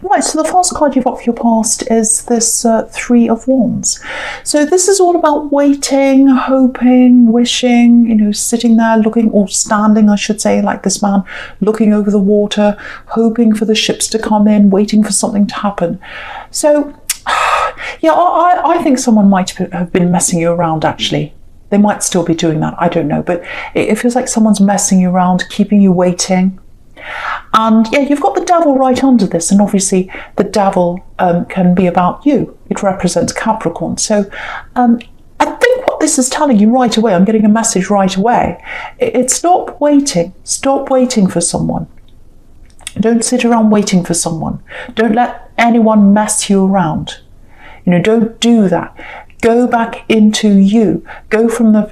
Right, so the first card you've got for your past is this Three of Wands. So this is all about waiting, hoping, wishing, sitting there looking, or standing, I should say, like this man, looking over the water, hoping for the ships to come in, waiting for something to happen. So, yeah, I think someone might have been messing you around, actually. They might still be doing that, I don't know. But it feels like someone's messing you around, keeping you waiting. And yeah, you've got the Devil right under this, and obviously the Devil can be about you. It represents Capricorn. So I think what this is telling you right away, I'm getting a message right away, it's stop waiting. Stop waiting for someone. Don't sit around waiting for someone. Don't let anyone mess you around. Don't do that. Go back into you. Go from the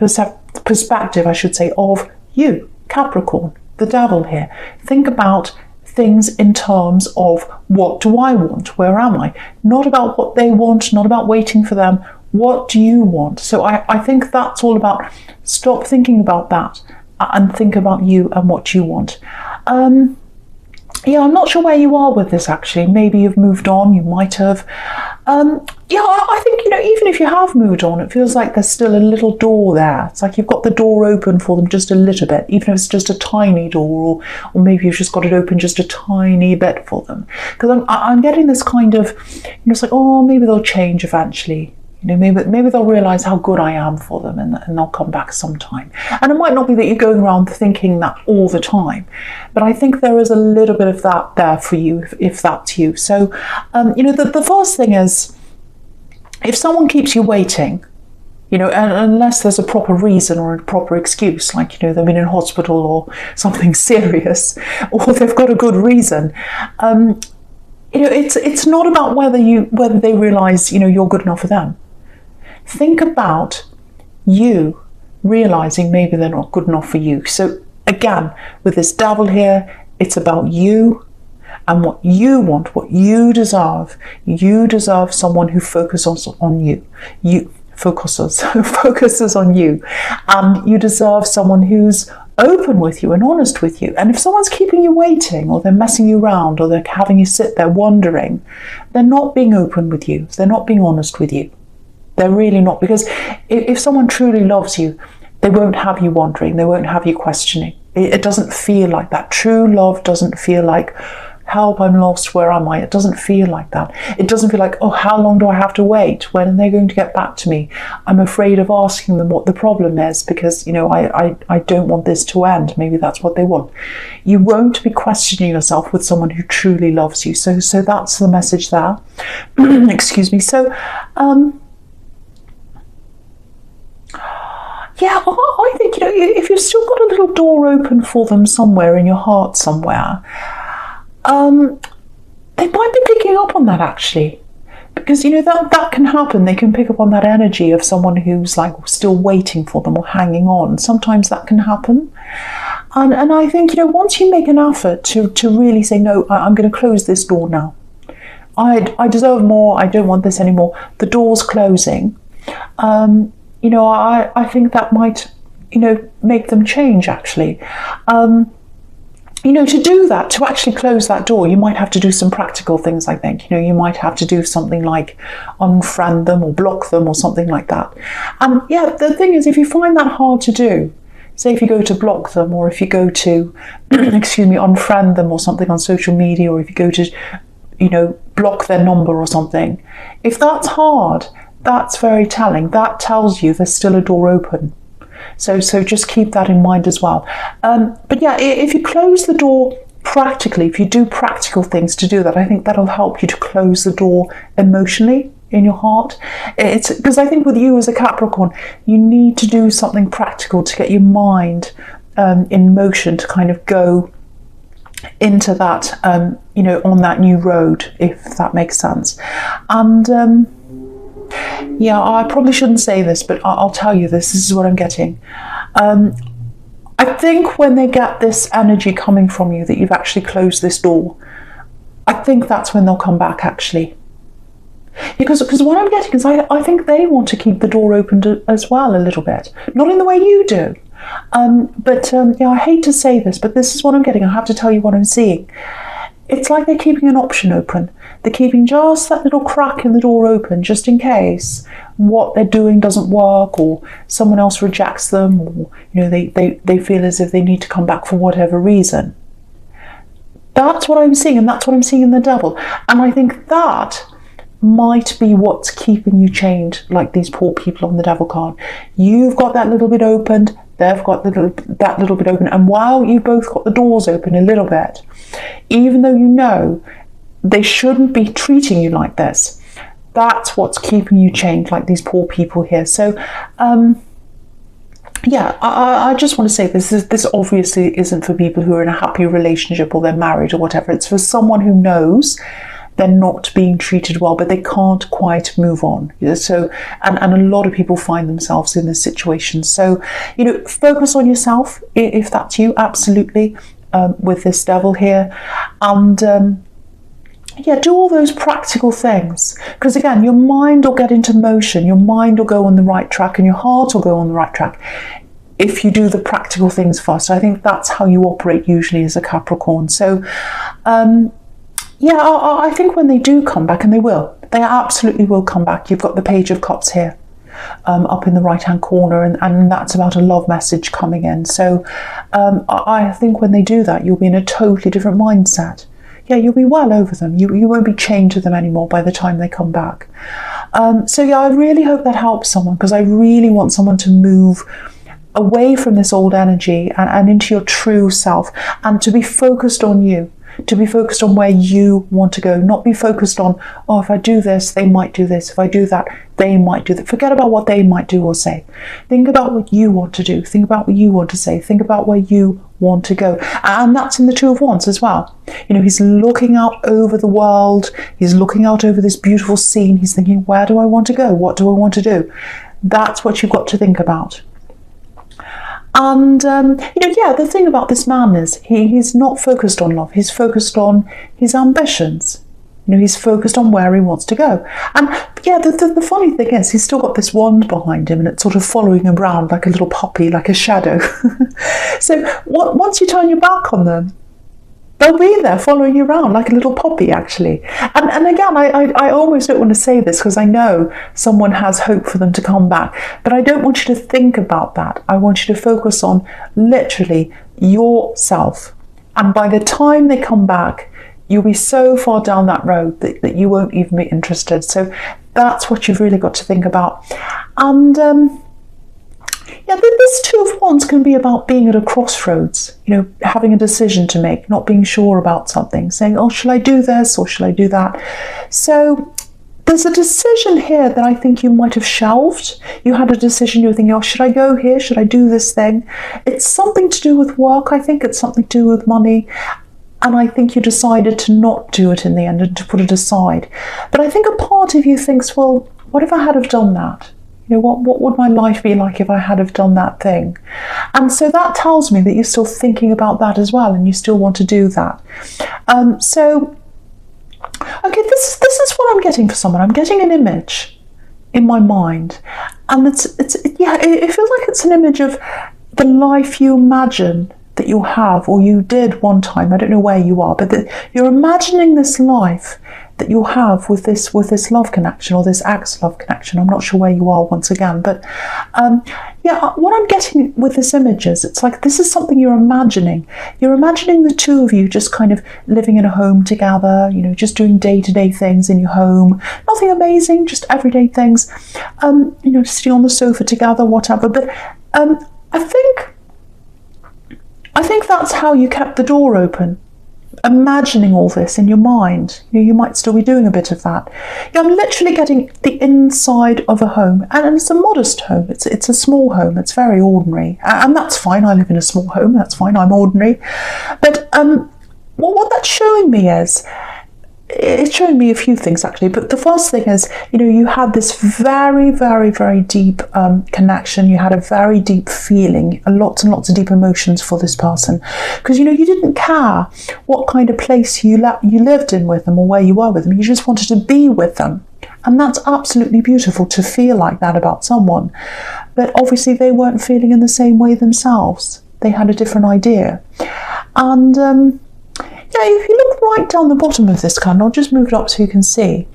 perspective, I should say, of you, Capricorn. The Devil here. Think about things in terms of, what do I want? Where am I? Not about what they want, not about waiting for them. What do you want? So I think that's all about, stop thinking about that and think about you and what you want. Yeah, I'm not sure where you are with this, actually. Maybe you've moved on, you might have. Yeah, I think, even if you have moved on, it feels like there's still a little door there. It's like you've got the door open for them just a little bit, even if it's just a tiny door, or maybe you've just got it open just a tiny bit for them. Because I'm getting this kind of, it's like, oh, maybe they'll change eventually. Maybe they'll realise how good I am for them, and they'll come back sometime. And it might not be that you're going around thinking that all the time, but I think there is a little bit of that there for you, if that's you. So, the first thing is, if someone keeps you waiting, and unless there's a proper reason or a proper excuse, like, they've been in hospital or something serious, or they've got a good reason, it's not about whether they realise, you're good enough for them. Think about you realising maybe they're not good enough for you. So again, with this Devil here, it's about you and what you want, what you deserve. You deserve someone who focuses on you. Focuses on you. And you deserve someone who's open with you and honest with you. And if someone's keeping you waiting, or they're messing you around, or they're having you sit there wondering, they're not being open with you. They're not being honest with you. They're really not. Because if someone truly loves you, they won't have you wondering. They won't have you questioning. It doesn't feel like that. True love doesn't feel like, help, I'm lost, where am I? It doesn't feel like that. It doesn't feel like, oh, how long do I have to wait? When are they going to get back to me? I'm afraid of asking them what the problem is, because, I don't want this to end. Maybe that's what they want. You won't be questioning yourself with someone who truly loves you. So that's the message there. Excuse me. So, yeah, I think, if you've still got a little door open for them somewhere in your heart somewhere, they might be picking up on that, actually. Because, that can happen. They can pick up on that energy of someone who's like still waiting for them or hanging on. Sometimes that can happen. And I think, once you make an effort to really say, no, I'm going to close this door now. I deserve more. I don't want this anymore. The door's closing. I think that might, make them change, actually. To do that, to actually close that door, you might have to do some practical things, I think. You might have to do something like unfriend them or block them or something like that. And yeah, the thing is, if you find that hard to do, say if you go to block them, or if you go to, unfriend them or something on social media, or if you go to, block their number or something, if that's hard, that's very telling. That tells you there's still a door open. So just keep that in mind as well. But yeah, if you close the door practically, if you do practical things to do that, I think that'll help you to close the door emotionally in your heart. It's because I think with you as a Capricorn, you need to do something practical to get your mind in motion, to kind of go into that, on that new road, if that makes sense. And yeah, I probably shouldn't say this, but I'll tell you this. This is what I'm getting. I think when they get this energy coming from you that you've actually closed this door, I think that's when they'll come back, actually. Because what I'm getting is I think they want to keep the door open as well, a little bit. Not in the way you do. But I hate to say this, but this is what I'm getting. I have to tell you what I'm seeing. it's like they're keeping an option open. They're keeping just that little crack in the door open, just in case what they're doing doesn't work, or someone else rejects them, or they feel as if they need to come back for whatever reason. That's what I'm seeing, and that's what I'm seeing in the devil. And I think that might be what's keeping you chained, like these poor people on the devil card. You've got that little bit opened, they've got that little bit open, and while you've both got the doors open a little bit, even though you know they shouldn't be treating you like this, that's what's keeping you chained, like these poor people here. So yeah, I just want to say this obviously isn't for people who are in a happy relationship or they're married or whatever. It's for someone who knows they're not being treated well, but they can't quite move on. So, and a lot of people find themselves in this situation. So, focus on yourself if that's you, absolutely, with this devil here. And yeah, do all those practical things, because again, your mind will get into motion, your mind will go on the right track, and your heart will go on the right track if you do the practical things first. I think that's how you operate usually as a Capricorn. So yeah, I think when they do come back, and they absolutely will come back. You've got the Page of Cups here up in the right hand corner, and that's about a love message coming in. So I think when they do that, you'll be in a totally different mindset. Yeah, you'll be well over them. You won't be chained to them anymore by the time they come back. So yeah, I really hope that helps someone, because I really want someone to move away from this old energy and into your true self, and to be focused on you, to be focused on where you want to go, not be focused on, oh, if I do this, they might do this. If I do that, they might do that. Forget about what they might do or say. Think about what you want to do. Think about what you want to say. Think about where you want to go. And that's in the Two of Wands as well. He's looking out over the world. He's looking out over this beautiful scene. He's thinking, where do I want to go? What do I want to do? That's what you've got to think about. And, yeah, the thing about this man is he's not focused on love. He's focused on his ambitions. He's focused on where he wants to go. And, yeah, the funny thing is he's still got this wand behind him, and it's sort of following him around like a little puppy, like a shadow. So once you turn your back on them, they'll be there following you around like a little puppy, actually. And again, I almost don't want to say this, because I know someone has hope for them to come back, but I don't want you to think about that. I want you to focus on literally yourself. And by the time they come back, you'll be so far down that road that you won't even be interested. So that's what you've really got to think about. And yeah, this Two of Wands can be about being at a crossroads, having a decision to make, not being sure about something, saying, oh, shall I do this or shall I do that? So there's a decision here that I think you might have shelved. You had a decision, you were thinking, oh, should I go here? Should I do this thing? It's something to do with work, I think. It's something to do with money. And I think you decided to not do it in the end and to put it aside. But I think a part of you thinks, well, what if I had have done that? What would my life be like if I had have done that thing? And so that tells me that you're still thinking about that as well, and you still want to do that. So, okay, this is what I'm getting for someone. I'm getting an image in my mind, and it feels like it's an image of the life you imagine that you'll have, or you did one time. I don't know where you are, but you're imagining this life that you'll have with this love connection, or this ex-love connection. I'm not sure where you are once again, but yeah, what I'm getting with this image is, it's like this is something you're imagining. You're imagining the two of you just kind of living in a home together, just doing day-to-day things in your home. Nothing amazing, just everyday things. Sitting on the sofa together, whatever. But I think that's how you kept the door open. Imagining all this in your mind. You might still be doing a bit of that. Yeah, I'm literally getting the inside of a home, and it's a modest home. It's a small home. It's very ordinary, and that's fine. I live in a small home. That's fine. I'm ordinary. But what that's showing me is, it's showing me a few things actually, but the first thing is, you had this very, very, very deep connection. You had a very deep feeling, lots and lots of deep emotions for this person, because you didn't care what kind of place you lived in with them or where you were with them. You just wanted to be with them, and that's absolutely beautiful to feel like that about someone. But obviously they weren't feeling in the same way themselves. They had a different idea, and yeah, if you look right down the bottom of this card, and I'll just move it up so you can see.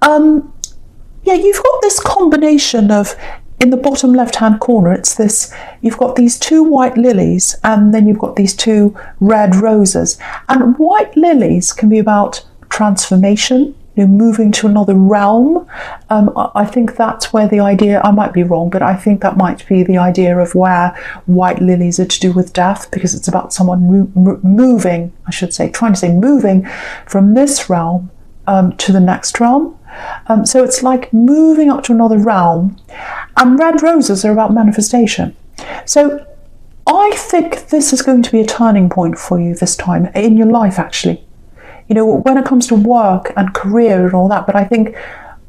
Yeah, you've got this combination of, in the bottom left-hand corner, it's this, you've got these 2 white lilies, and then you've got these 2 red roses. And white lilies can be about transformation, moving to another realm. I think that's where the idea, I might be wrong, but I think that might be the idea of where white lilies are to do with death, because it's about someone moving, I should say, trying to say moving from this realm to the next realm. So it's like moving up to another realm, and red roses are about manifestation. So I think this is going to be a turning point for you this time in your life, actually. When it comes to work and career and all that, but I think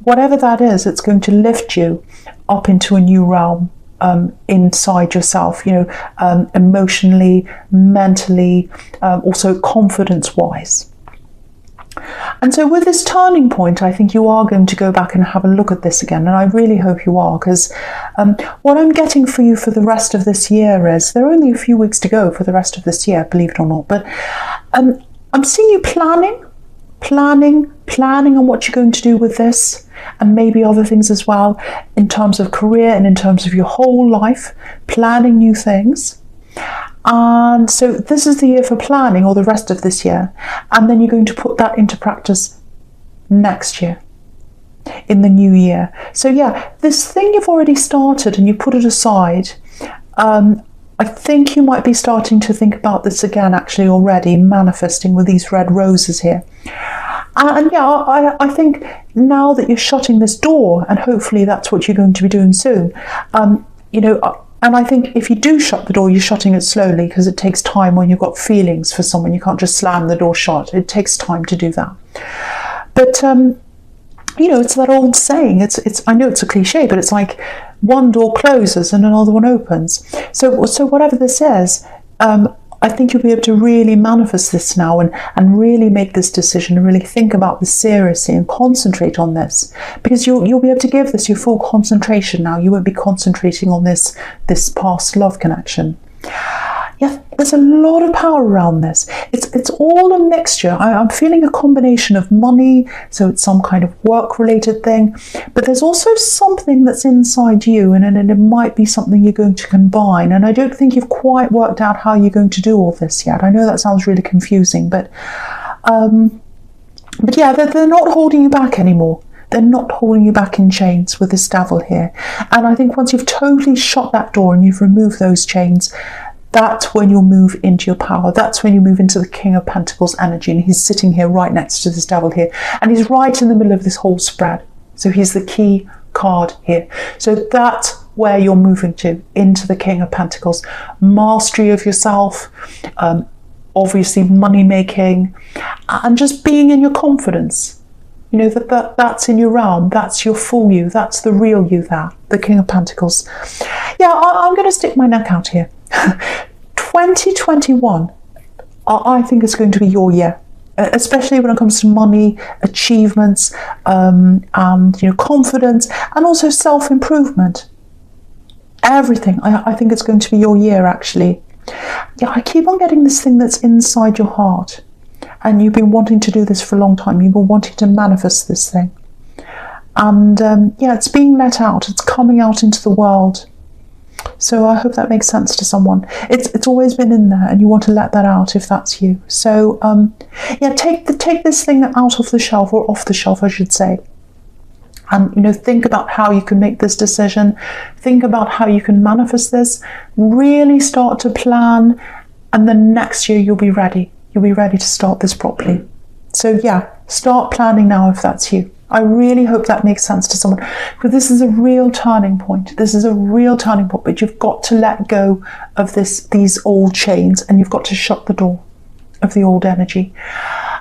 whatever that is, it's going to lift you up into a new realm inside yourself, emotionally, mentally, also confidence-wise. And so with this turning point, I think you are going to go back and have a look at this again. And I really hope you are, because what I'm getting for you for the rest of this year is, there are only a few weeks to go for the rest of this year, believe it or not. But I'm seeing you planning on what you're going to do with this, and maybe other things as well, in terms of career and in terms of your whole life, planning new things. And so this is the year for planning, or the rest of this year, and then you're going to put that into practice next year, in the new year. So yeah, this thing you've already started and you put it aside, I think you might be starting to think about this again, actually, already, manifesting with these red roses here. And yeah, I think now that you're shutting this door, and hopefully that's what you're going to be doing soon, and I think if you do shut the door, you're shutting it slowly, because it takes time when you've got feelings for someone. You can't just slam the door shut. It takes time to do that. But, it's that old saying. I know it's a cliche, but it's like one door closes and another one opens. So whatever this is, I think you'll be able to really manifest this now, and really make this decision, and really think about this seriously and concentrate on this, because you'll be able to give this your full concentration now. You won't be concentrating on this past love connection. Yeah, there's a lot of power around this. It's all a mixture. I'm feeling a combination of money, so it's some kind of work-related thing, but there's also something that's inside you, and it might be something you're going to combine. And I don't think you've quite worked out how you're going to do all this yet. I know that sounds really confusing, but yeah, they're not holding you back anymore. They're not holding you back in chains with this devil here. And I think once you've totally shut that door and you've removed those chains, that's when you'll move into your power. That's when you move into the King of Pentacles energy. And he's sitting here right next to this devil here. And he's right in the middle of this whole spread. So he's the key card here. So that's where you're moving to, into the King of Pentacles. Mastery of yourself, obviously money making, and just being in your confidence. That's in your realm. That's your full you. That's the real you there, the King of Pentacles. Yeah, I'm going to stick my neck out here. 2021, I think it's going to be your year, especially when it comes to money, achievements, and confidence, and also self-improvement. Everything. I think it's going to be your year, actually. Yeah, I keep on getting this thing that's inside your heart, and you've been wanting to do this for a long time. You've been wanting to manifest this thing, and yeah, it's being let out. It's coming out into the world. So I hope that makes sense to someone. It's always been in there, and you want to let that out if that's you. So yeah, take this thing out of the shelf, or off the shelf, I should say. And think about how you can make this decision. Think about how you can manifest this. Really start to plan, and then next year you'll be ready. You'll be ready to start this properly. So yeah, start planning now if that's you. I really hope that makes sense to someone, because this is a real turning point. This is a real turning point, but you've got to let go of these old chains, and you've got to shut the door of the old energy.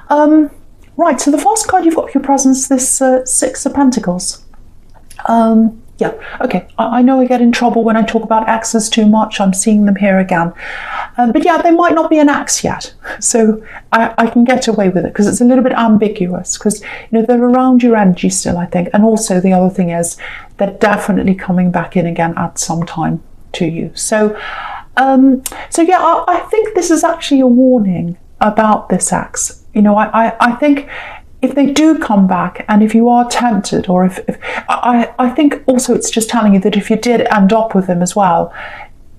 Right, so the first card you've got for your presence, this Six of Pentacles. Yeah, okay, I know I get in trouble when I talk about exes too much. I'm seeing them here again. But yeah, they might not be an ex yet. So I can get away with it, because it's a little bit ambiguous, because they're around your energy still, I think. And also the other thing is, they're definitely coming back in again at some time to you. So yeah, I think this is actually a warning about this ex. You know, I think if they do come back, and if you are tempted, or if I think also it's just telling you that if you did end up with them as well,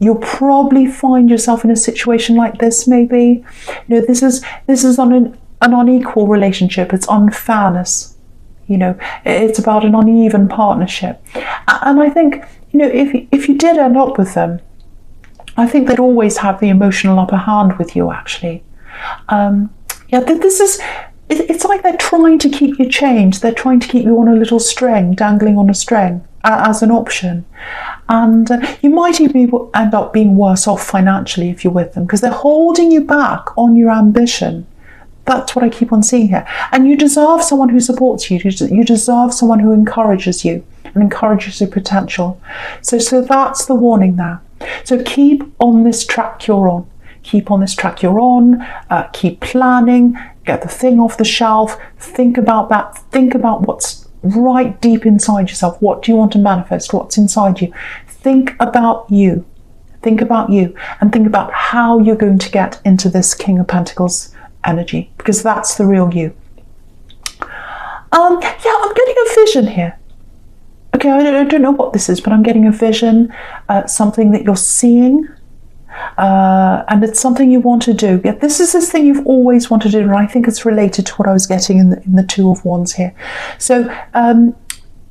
you'll probably find yourself in a situation like this. Maybe, you know, this is on an unequal relationship. It's unfairness. You know, it's about an uneven partnership. And I think, you know, if you did end up with them, I think they'd always have the emotional upper hand with you, actually. Yeah, this is. It's like they're trying to keep you chained. They're trying to keep you on a little string, dangling on a string as an option. And you might even end up being worse off financially if you're with them, because they're holding you back on your ambition. That's what I keep on seeing here. And you deserve someone who supports you. You deserve someone who encourages you and encourages your potential. So that's the warning there. So keep on this track you're on. Keep on this track you're on. Keep planning. Get the thing off the shelf. Think about that. Think about what's right deep inside yourself. What do you want to manifest? What's inside you? Think about you. Think about you, and think about how you're going to get into this King of Pentacles energy, because that's the real you. Yeah, I'm getting a vision here. Okay, I don't know what this is, but I'm getting a vision, something that you're seeing. And it's something you want to do. Yeah, this is this thing you've always wanted to do, and I think it's related to what I was getting in the Two of Wands here. So,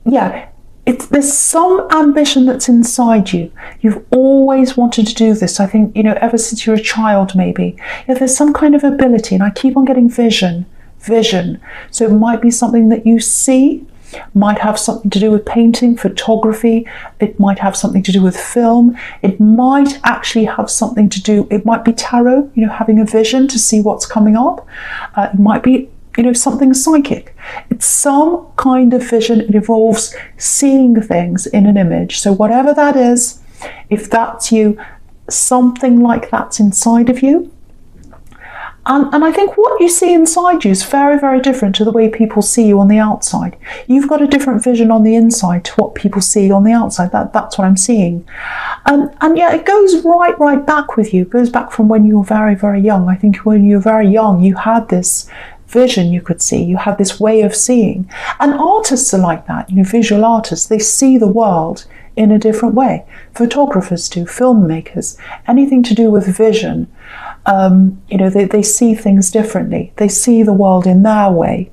yeah, there's some ambition that's inside you. You've always wanted to do this. I think, you know, ever since you're a child, maybe. Yeah, there's some kind of ability, and I keep on getting vision. So it might be something that you see. Might have something to do with painting, photography. It might have something to do with film. It might actually have something to do, it might be tarot, you know, having a vision to see what's coming up. It might be, you know, something psychic. It's some kind of vision. It involves seeing things in an image. So whatever that is, if that's you, something like that's inside of you. And I think what you see inside you is very, very different to the way people see you on the outside. You've got a different vision on the inside to what people see on the outside. That's what I'm seeing. And yeah, it goes right back with you. It goes back from when you were very, very young. I think when you were very young, you had this vision you could see. You had this way of seeing. And artists are like that, you know, visual artists. They see the world in a different way. Photographers do, filmmakers, anything to do with vision. You know, they see things differently. They see the world in their way.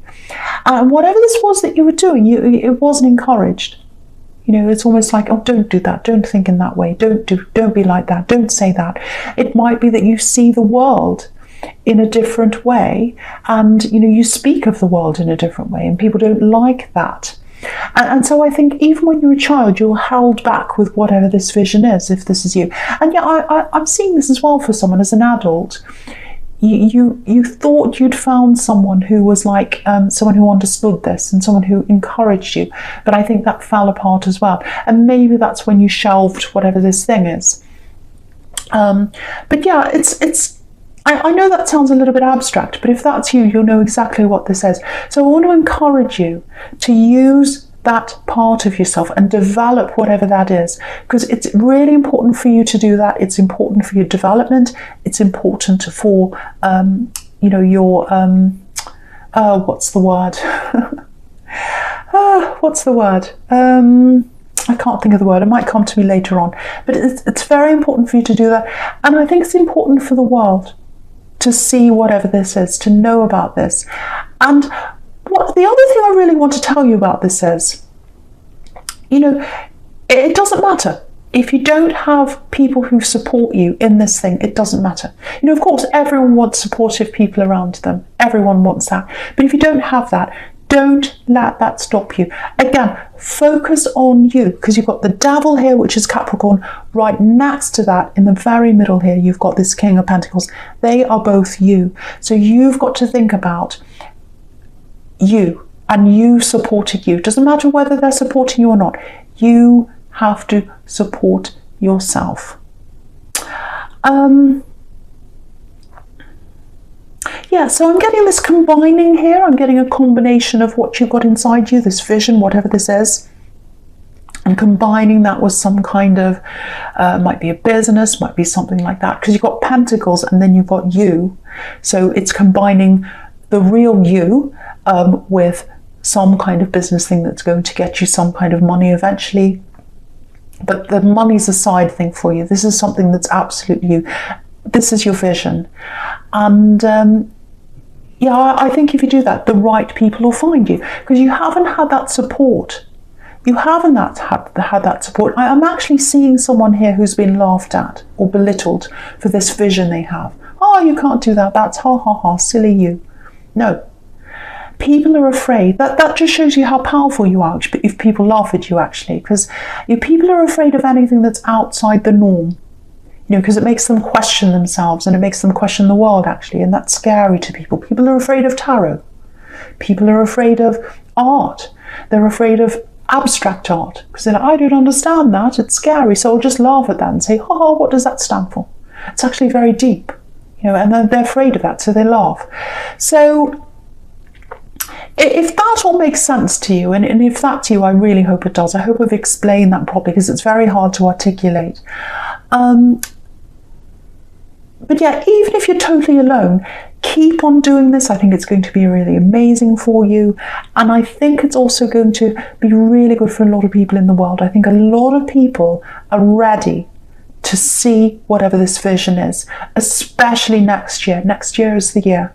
And whatever this was that you were doing, it wasn't encouraged. You know, it's almost like, oh, don't do that. Don't think in that way. Don't be like that. Don't say that. It might be that you see the world in a different way, and, you know, you speak of the world in a different way, and people don't like that. And so I think even when you're a child, you're held back with whatever this vision is, if this is you. And yeah, I'm seeing this as well for someone as an adult. You thought you'd found someone who was like someone who understood this and someone who encouraged you, but I think that fell apart as well. And maybe that's when you shelved whatever this thing is. But yeah, I know that sounds a little bit abstract, but if that's you, you'll know exactly what this is. So I want to encourage you to use that part of yourself and develop whatever that is, because it's really important for you to do that. It's important for your development. It's important for, you know, your, what's the word? What's the word? I can't think of the word. It might come to me later on. But it's very important for you to do that. And I think it's important for the world to see whatever this is, to know about this. And what the other thing I really want to tell you about this is, you know, it doesn't matter. If you don't have people who support you in this thing, it doesn't matter. You know, of course, everyone wants supportive people around them. Everyone wants that. But if you don't have that, don't let that stop you. Again, focus on you, because you've got the Devil here, which is Capricorn. Right next to that, in the very middle here, you've got this King of Pentacles. They are both you. So you've got to think about you, and you supporting you. Doesn't matter whether they're supporting you or not. You have to support yourself. Yeah, so I'm getting this combining here. I'm getting a combination of what you've got inside you, this vision, whatever this is, and combining that with some kind of, might be a business, might be something like that, because you've got pentacles and then you've got you. So it's combining the real you with some kind of business thing that's going to get you some kind of money eventually. But the money's a side thing for you. This is something that's absolutely you. This is your vision. And yeah, I think if you do that, the right people will find you, because you haven't had that support. You haven't had that support. I'm actually seeing someone here who's been laughed at or belittled for this vision they have. Oh, you can't do that. That's ha ha ha, silly you. No. People are afraid. That just shows you how powerful you are if people laugh at you, actually, because people are afraid of anything that's outside the norm. Because it makes them question themselves and it makes them question the world, actually, and that's scary to people. People are afraid of tarot. People are afraid of art. They're afraid of abstract art because they're like, I don't understand that. It's scary, so I'll just laugh at that and say, oh, what does that stand for? It's actually very deep, and they're afraid of that, so they laugh. So if that all makes sense to you, and if that's you, I really hope it does. I hope I've explained that properly, because it's very hard to articulate. But yeah, even if you're totally alone, keep on doing this. I think it's going to be really amazing for you. And I think it's also going to be really good for a lot of people in the world. I think a lot of people are ready to see whatever this vision is, especially next year. Next year is the year.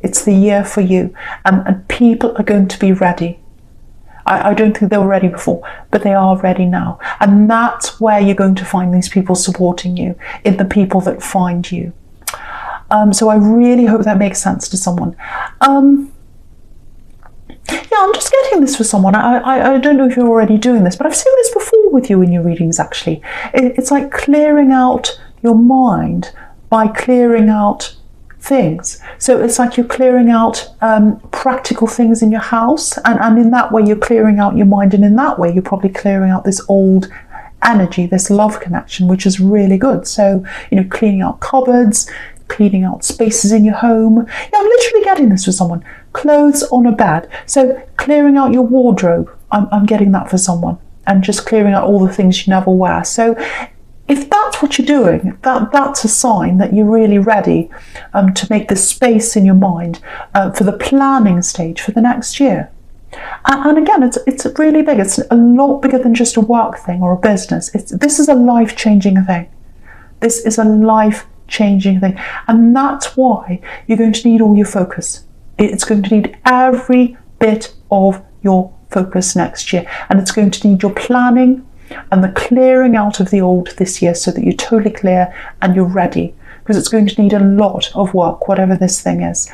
It's the year for you. And people are going to be ready. I don't think they were ready before, but they are ready now. And that's where you're going to find these people supporting you, in the people that find you. So I really hope that makes sense to someone. Yeah, I'm just getting this for someone. I don't know if you're already doing this, but I've seen this before with you in your readings, actually. It's like clearing out your mind by clearing out things. So it's like you're clearing out practical things in your house, and in that way you're clearing out your mind, and in that way you're probably clearing out this old energy, this love connection, which is really good. So cleaning out cupboards, cleaning out spaces in your home. Yeah, I'm literally getting this for someone. Clothes on a bed. So clearing out your wardrobe. I'm getting that for someone, and just clearing out all the things you never wear. So if that's what you're doing, that's a sign that you're really ready to make this space in your mind for the planning stage for the next year. And again, it's really big. It's a lot bigger than just a work thing or a business. This is a life-changing thing. This is a life-changing thing. And that's why you're going to need all your focus. It's going to need every bit of your focus next year. And it's going to need your planning and the clearing out of the old this year, so that you're totally clear and you're ready, because it's going to need a lot of work, whatever this thing is.